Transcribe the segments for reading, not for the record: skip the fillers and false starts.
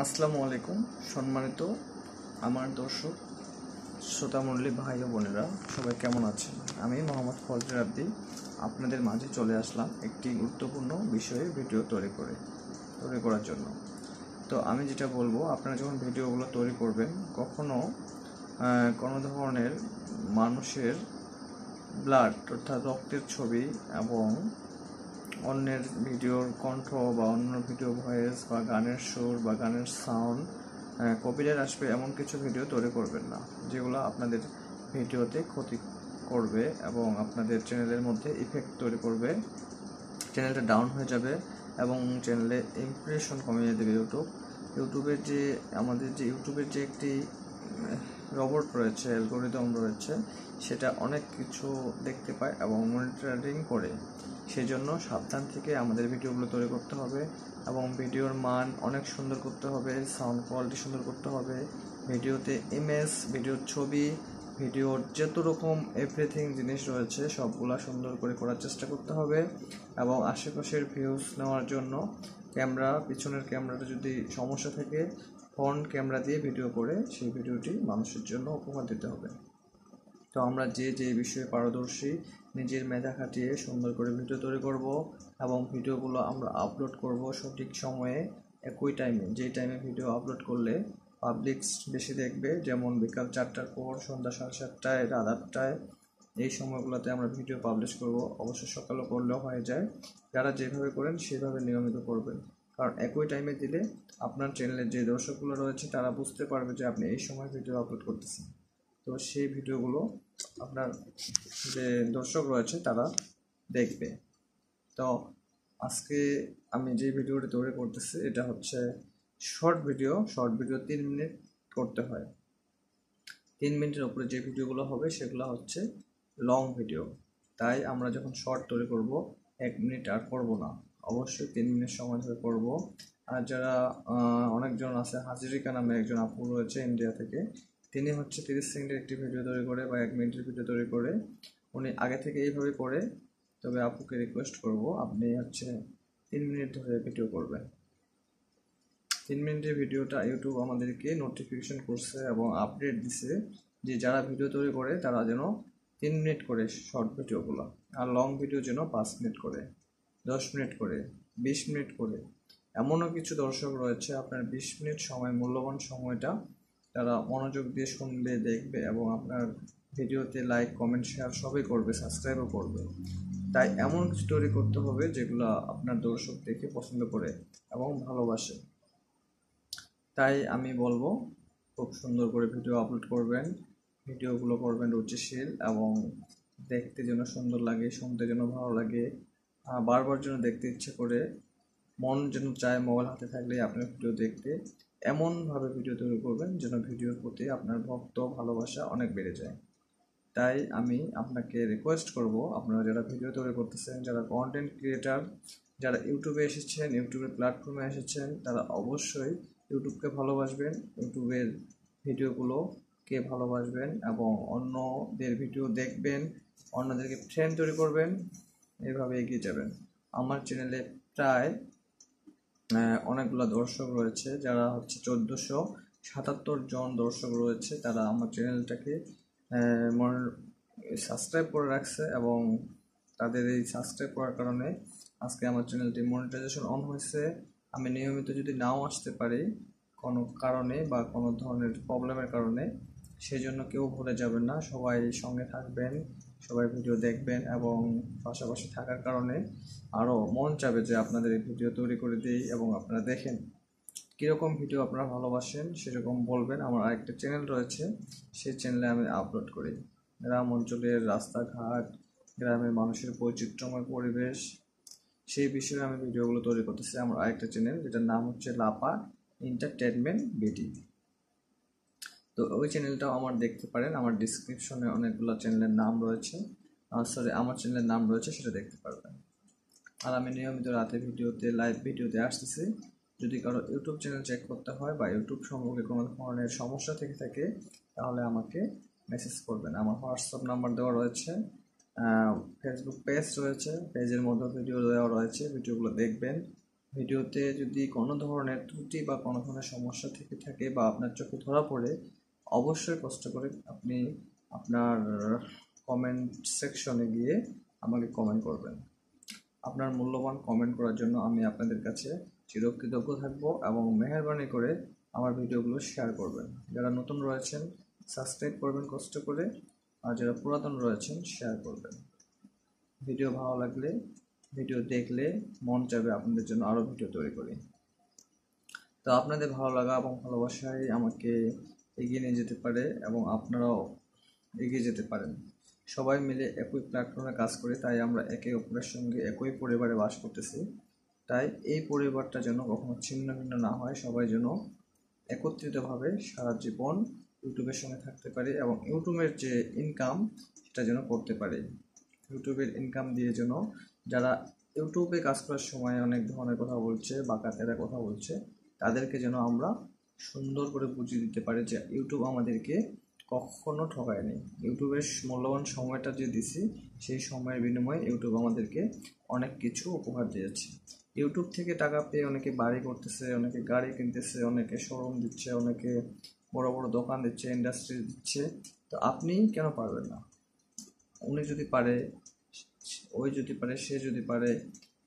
আসসালামু আলাইকুম সম্মানিত আমার দর্শক শ্রোতামণ্ডলী ভাই ও বোনেরা, সবাই কেমন আছেন? আমি মোহাম্মদ ফজল আব্দি আপনাদের মাঝে চলে আসলাম একটি গুরুত্বপূর্ণ বিষয়ে ভিডিও তৈরি করার জন্য। তো আমি যেটা বলবো, আপনারা যখন ভিডিওগুলো তৈরি করবেন, কখনো কোনো ধরনের মানুষের ব্লাড অর্থাৎ রক্তের ছবি এবং অন্যের ভিডিওর কণ্ঠ বা অন্য ভিডিও ভয়েস বা গানের সুর বা গানের সাউন্ড কপিরাইট আসবে এমন কিছু ভিডিও তৈরি করবেন না, যেগুলো আপনাদের ভিডিওতে ক্ষতি করবে এবং আপনাদের চ্যানেলের মধ্যে ইফেক্ট তৈরি করবে, চ্যানেলটা ডাউন হয়ে যাবে এবং চ্যানেলে ইমপ্রেশন কমিয়ে দেবে ইউটিউবের যে ইউটিউবের যে একটি রোবট রয়েছে, অ্যালগোরিদম রয়েছে, সেটা অনেক কিছু দেখতে পায় এবং মনিটরিং করে। সেই জন্য সাবধান থেকে আমাদের ভিডিওগুলো তৈরি করতে হবে এবং ভিডিওর মান অনেক সুন্দর করতে হবে, সাউন্ড কোয়ালিটি সুন্দর করতে হবে, ভিডিওতে ইমেজ, ভিডিওর ছবি, ভিডিওর যত রকম এভরিথিং জিনিস রয়েছে সবগুলা সুন্দর করে করার চেষ্টা করতে হবে এবং আশেপাশের ভিউজ নেওয়ার জন্য পিছনের ক্যামেরাটা যদি সমস্যা থাকে, ফ্রন্ট ক্যামেরা দিয়ে ভিডিও করে সেই ভিডিওটি মানুষের জন্য উপহার দিতে হবে। তো আমরা যে বিষয়ে পারদর্শী, নিজের মেধা খাটিয়ে সুন্দর করে ভিডিও তৈরি করব এবং ভিডিওগুলো আমরা আপলোড করব সঠিক সময়ে, একই টাইমে, যেই টাইমে ভিডিও আপলোড করলে পাবলিক বেশি দেখবে, যেমন বিকাল 4টার পর, সন্ধ্যা 7:30টায়, রাত 8টায়, এই সময়গুলোতে আমরা ভিডিও পাবলিশ করব। অবশ্য সকালে করলেও হয়ে যায়। যারা যেভাবে করেন সেভাবে নিয়মিত করবেন, কারণ একই টাইমে দিলে আপনার চ্যানেলের যে দর্শকগুলো রয়েছে তারা বুঝতে পারবে যে আপনি এই সময় ভিডিও আপলোড করতেছেন। তো সেই ভিডিওগুলো আপনার যে দর্শক রয়েছে তারা দেখবে। তো আজকে আমি যে ভিডিওটি তৈরি করতেছি এটা হচ্ছে শর্ট ভিডিও 3 মিনিট করতে হয়। 3 মিনিটের উপরে যে ভিডিওগুলো হবে সেগুলো হচ্ছে লং ভিডিও। তাই আমরা যখন শর্ট তৈরি করব 1 মিনিট আর করব না, অবশ্যই 3 মিনিট সময় ধরে করব। আর যারা অনেকজন আছে, হাজিরিকা নামে একজন আপু রয়েছে ইন্ডিয়া থেকে, তিনি হচ্ছে 30 সেকেন্ডের একটি ভিডিও তৈরি করে বা 1 মিনিটের ভিডিও তৈরি করে, উনি আগে থেকে এইভাবে করে। তবে আপুকে রিকোয়েস্ট করব, আপনি হচ্ছে 3 মিনিট ধরে ভিডিও করবেন। 3 মিনিটের ভিডিওটা ইউটিউব আমাদেরকে নোটিফিকেশন করছে এবং আপডেট দিছে যে যারা ভিডিও তৈরি করে তারা যেন 3 মিনিট করে শর্ট ভিডিওগুলো, আর লং ভিডিও যেন 5 মিনিট করে, 10 মিনিট করে, 20 মিনিট করে। এমনও কিছু দর্শক রয়েছে আপনার 20 মিনিট সময়, মূল্যবান সময়টা তারা মনোযোগ দিয়ে শুনবে, দেখবে এবং আপনার ভিডিওতে লাইক, কমেন্ট, শেয়ার সবই করবে, সাবস্ক্রাইবও করবে। তাই এমন কিছু তৈরি করতে হবে যেগুলো আপনার দর্শক দেখে পছন্দ করে এবং ভালোবাসে। তাই আমি বলবো, খুব সুন্দর করে ভিডিও আপলোড করবেন, ভিডিওগুলো করবেন রুচিশীল এবং দেখতে যেন সুন্দর লাগে, শুনতে যেন ভালো লাগে, বারবার যেন দেখতে ইচ্ছে করে, মন যেন চায় মোবাইল হাতে থাকলে আপনার ভিডিও দেখতে। এমনভাবে ভিডিও তৈরি করবেন যেন ভিডিওর প্রতি আপনার ভক্ত, ভালোবাসা অনেক বেড়ে যায়। তাই আমি আপনাকে রিকোয়েস্ট করব, আপনারা যারা ভিডিও তৈরি করতেছেন, যারা কন্টেন্ট ক্রিয়েটার, যারা ইউটিউবে এসেছেন, ইউটিউবের প্ল্যাটফর্মে এসেছেন, তারা অবশ্যই ইউটিউবকে ভালোবাসবেন, ইউটিউবের ভিডিওগুলোকে ভালোবাসবেন এবং অন্যদের ভিডিও দেখবেন, অন্যদেরকে ফ্রেন্ড তৈরি করবেন, এইভাবে এগিয়ে যাবেন। আমার চ্যানেলে প্রায় অনেকগুলো দর্শক রয়েছে, যারা হচ্ছে 1477 জন দর্শক রয়েছে, তারা আমার চ্যানেলটাকে সাবস্ক্রাইব করে রাখছে এবং তাদের এই সাবস্ক্রাইব করার কারণে আজকে আমার চ্যানেলটি মনিটাইজেশন অন হয়েছে। আমি নিয়মিত যদি নাও আসতে পারি কোনো কারণে বা কোনো ধরনের প্রবলেমের কারণে, সেই জন্য কেউ ভুলে যাবেন না, সবাই সঙ্গে থাকবেন, সবাই ভিডিও দেখবেন এবং পাশাপাশি থাকার কারণে আরও মন চাবে যে আপনাদের এই ভিডিও তৈরি করে দিই এবং আপনারা দেখেন কীরকম ভিডিও আপনারা ভালোবাসেন, সেরকম বলবেন। আমার আরেকটা চ্যানেল রয়েছে, সেই চ্যানেলে আমি আপলোড করি গ্রাম অঞ্চলের রাস্তাঘাট, গ্রামের মানুষের বৈচিত্র্যময় পরিবেশ, সেই বিষয়ে আমি ভিডিওগুলো তৈরি করতেছি। আমার আরেকটা চ্যানেল যেটার নাম হচ্ছে লাপা এন্টারটেনমেন্ট বিডি। তো ওই চ্যানেলটাও আমার দেখতে পারেন, আমার ডিসক্রিপশনে অনেকগুলো চ্যানেলের নাম রয়েছে, আমার চ্যানেলের নাম রয়েছে, সেটা দেখতে পারবেন। আর আমি নিয়মিত রাতে ভিডিওতে, লাইভ ভিডিওতে আসতেছি। যদি কারো ইউটিউব চ্যানেল চেক করতে হয় বা ইউটিউব সম্পর্কে কোনো ধরনের সমস্যা থেকে থাকে, তাহলে আমাকে মেসেজ করবেন। আমার হোয়াটসঅ্যাপ নাম্বার দেওয়া রয়েছে, ফেসবুক পেজ রয়েছে, পেজের মধ্যে ভিডিও দেওয়া রয়েছে, ভিডিওগুলো দেখবেন, ভিডিওতে যদি কোনো ধরনের ত্রুটি বা কোনো ধরনের সমস্যা থেকে থাকে বা আপনার চোখে ধরা পড়ে, অবশ্যই কষ্ট করে আপনি আপনার কমেন্ট সেকশনে গিয়ে আমাকে কমেন্ট করবেন। আপনার মূল্যবান কমেন্ট করার জন্য আমি আপনাদের কাছে চিরকৃতজ্ঞ থাকব এবং মেহেরবানি করে আমার ভিডিওগুলো শেয়ার করবেন। যারা নতুন রয়েছেন সাবস্ক্রাইব করবেন কষ্ট করে, আর যারা পুরাতন রয়েছেন শেয়ার করবেন। ভিডিও ভালো লাগলে, ভিডিও দেখলে মন চাইবে আপনাদের জন্য আরও ভিডিও তৈরি করি। তো আপনাদের ভালো লাগা এবং ভালোবাসাই আমাকে এগিয়ে নিয়ে যেতে পারে এবং আপনারাও এগিয়ে যেতে পারেন। সবাই মিলে একই প্ল্যাটফর্মে কাজ করি, তাই আমরা একে অপরের সঙ্গে একই পরিবারে বাস করতেছি। তাই এই পরিবারটা যেন কখনো ছিন্ন ভিন্ন না হয়, সবাই যেন একত্রিতভাবে সারা জীবন ইউটিউবের সঙ্গে থাকতে পারি এবং ইউটিউবের যে ইনকাম সেটা যেন করতে পারি। ইউটিউবের ইনকাম দিয়ে যেন যারা ইউটিউবে কাজ করার সময় অনেক ধরনের কথা বলছে, বাঁকাতেরা কথা বলছে, তাদেরকে যেন আমরা সুন্দর করে বুঝিয়ে দিতে পারি যে ইউটিউব আমাদেরকে কখনো ঠকায়নি। ইউটিউবের মূল্যবান সময়টা যে দিছি, সেই সময়ের বিনিময়ে ইউটিউব আমাদেরকে অনেক কিছু উপহার দিয়েছে। ইউটিউব থেকে টাকা পেয়ে অনেকে বাড়ি করতেছে, অনেকে গাড়ি কিনতেছে, অনেকে শোরুম দিচ্ছে, অনেকে বড় বড় দোকান দিচ্ছে, ইন্ডাস্ট্রি দিচ্ছে। তো আপনি কেন পারবেন না? উনি যদি পারে, ওই যদি পারে, সে যদি পারে,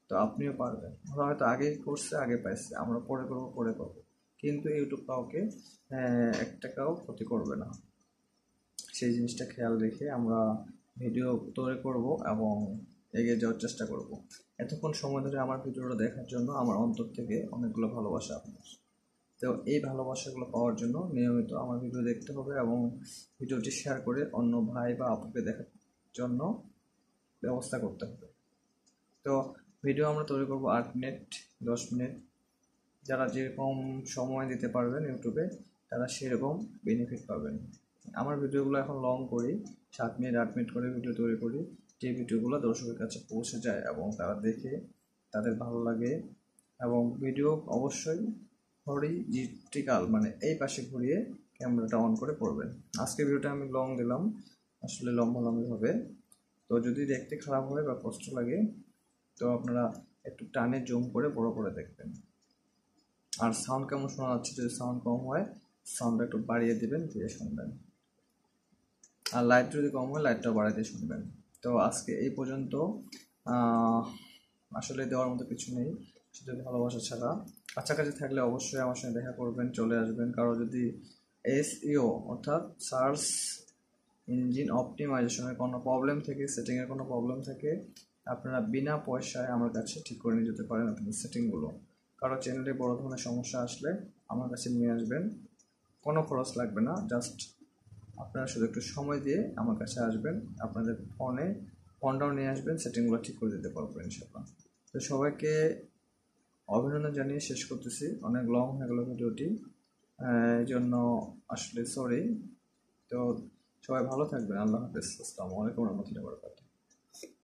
তো আপনিও পারবেন। ওরা হয়তো আগেই করছে, আগে পাইছে, আমরা পরে করবো, পরে পাবো, কিন্তু ইউটিউব কাউকে এক টাকাও ক্ষতি করবে না। সেই জিনিসটা খেয়াল রেখে আমরা ভিডিও তৈরি করব এবং এগিয়ে যাওয়ার চেষ্টা করব। এতক্ষণ সময় ধরে আমার ভিডিওটা দেখার জন্য আমার অন্তর থেকে অনেকগুলো ভালোবাসা আপনার। তো এই ভালোবাসাগুলো পাওয়ার জন্য নিয়মিত আমার ভিডিও দেখতে হবে এবং ভিডিওটি শেয়ার করে অন্য ভাই বা আপুকে দেখার জন্য ব্যবস্থা করতে হবে। তো ভিডিও আমরা তৈরি করব 8 মিনিট, 10 মিনিট। যারা যেরকম সময় দিতে পারবেন ইউটিউবে, তারা সেরকম বেনিফিট পাবেন। আমার ভিডিওগুলো এখন লং করি, 7 মিনিট 8 মিনিট করে ভিডিও তৈরি করি, যে ভিডিওগুলো দর্শকের কাছে পৌঁছে যায় এবং তারা দেখে তাদের ভালো লাগে। এবং ভিডিও অবশ্যই হরিজিটিক্যাল মানে এই পাশে ঘুরিয়ে ক্যামেরাটা অন করে পড়বেন। আজকে ভিডিওটা আমি লং দিলাম, আসলে লম্বা হবে। তো যদি দেখতে খারাপ হয় বা কষ্ট লাগে, তো আপনারা একটু টানে জুম করে বড় করে দেখবেন। আর সাউন্ড কেমন শোনা যাচ্ছে, যদি সাউন্ড কম হয় সাউন্ডটা একটু বাড়িয়ে দিবেন, দিয়ে শুনবেন। আর লাইট যদি কম হয় লাইটটা বাড়িয়ে দিয়ে শুনবেন। তো আজকে এই পর্যন্ত। আসলে দেওয়ার মতো কিছু নেই, শুধু ভালোবাসা ছাড়া। কাছাকাছি থাকলে অবশ্যই আমার সঙ্গে দেখা করবেন, চলে আসবেন। কারো যদি SEO অর্থাৎ সার্চ ইঞ্জিন অপটিমাইজেশনের কোনো প্রবলেম থেকে, সেটিংয়ের কোনো প্রবলেম থেকে, আপনারা বিনা পয়সায় আমার কাছে ঠিক করে নিয়ে যেতে পারেন আপনাদের সেটিংগুলো। কারো চ্যানেলে বড় ধরনের সমস্যা আসলে আমার কাছে নিয়ে আসবেন, কোনো খরচ লাগবে না। জাস্ট আপনারা শুধু একটু সময় দিয়ে আমার কাছে আসবেন, আপনাদের ফোনটাও নিয়ে আসবেন, সেটিংগুলো ঠিক করে দিতে পারবেন ইনশাআল্লাহ। তো সবাইকে অভিনন্দন জানিয়ে শেষ করতেছি, অনেক লং হয়ে গেল ভিডিওটি, এই জন্য আসলে সরি। তো সবাই ভালো থাকবেন, আল্লাহ হাফেজ, আসসালামু আলাইকুম ওয়া রাহমাতুল্লাহি ওয়া বারাকাতুহু।